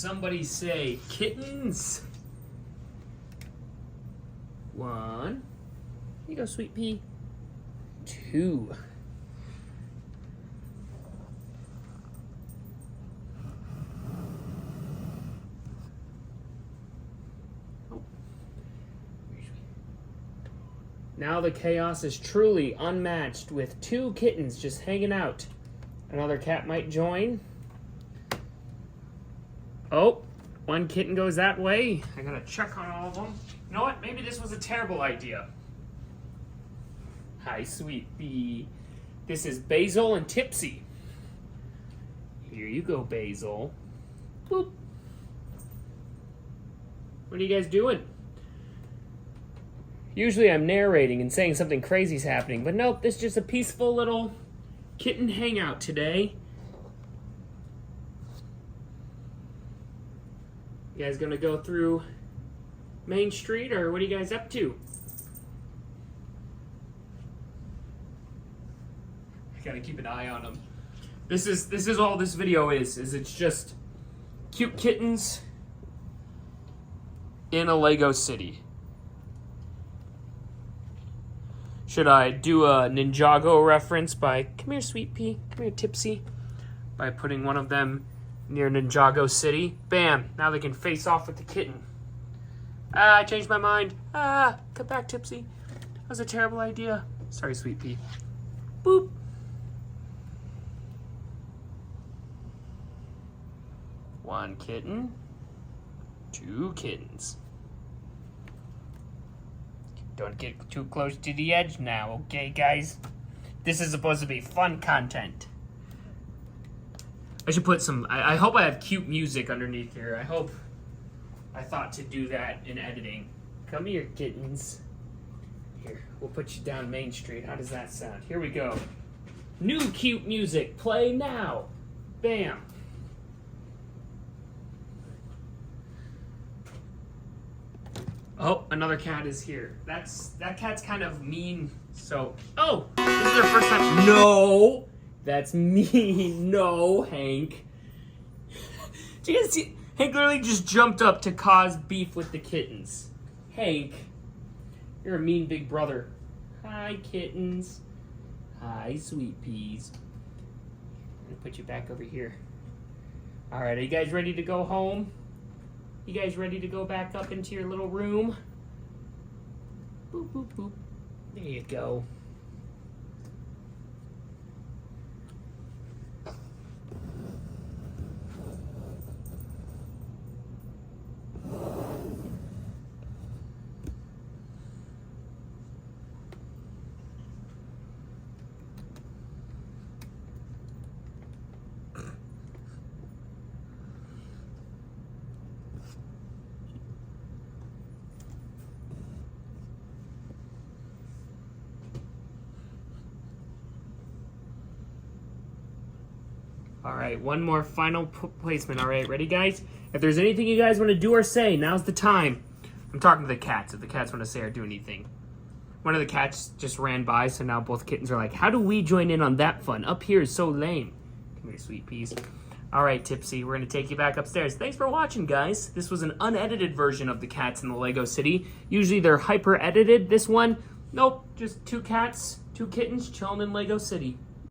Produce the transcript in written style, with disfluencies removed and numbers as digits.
somebody say kittens? 1. Here you go, sweet pea. 2. Now the chaos is truly unmatched with 2 kittens just hanging out. Another cat might join. Oh, 1 kitten goes that way. I gotta check on all of them. You know what? Maybe this was a terrible idea. Hi, sweet pea. This is Basil and Tipsy. Here you go, Basil. Boop. What are you guys doing? Usually I'm narrating and saying something crazy's happening, but nope, this is just a peaceful little kitten hangout today. You guys gonna go through Main Street, or what are you guys up to? I gotta keep an eye on them. This is all this video is it's just cute kittens in a Lego city. Should I do a Ninjago reference by, come here, sweet pea, come here, Tipsy, by putting one of them near Ninjago City? Bam, now they can face off with the kitten. I changed my mind. Come back, Tipsy. That was a terrible idea. Sorry, sweet pea. Boop. One kitten, 2 kittens. Don't get too close to the edge now, okay, guys? This is supposed to be fun content. I should put some, I hope I have cute music underneath here. I thought to do that in editing. Come here, kittens. Here, we'll put you down Main Street. How does that sound? Here we go. New cute music, play now. Bam. Oh, another cat is here. That cat's kind of mean, so... Oh, this is their first time. No, that's mean. No, Hank. Do you guys see? Hank literally just jumped up to cause beef with the kittens. Hank, you're a mean big brother. Hi, kittens. Hi, sweet peas. I'm gonna put you back over here. All right, are you guys ready to go home? You guys ready to go back up into your little room? Boop, boop, boop. There you go. All right, one more final placement. All right, ready, guys? If there's anything you guys want to do or say, now's the time. I'm talking to the cats, if the cats want to say or do anything. One of the cats just ran by, so now both kittens are like, how do we join in on that fun? Up here is so lame. Come here, sweet peas. All right, Tipsy, we're going to take you back upstairs. Thanks for watching, guys. This was an unedited version of the cats in the Lego City. Usually they're hyper-edited. This one, nope, just 2 cats, 2 kittens chilling in Lego City.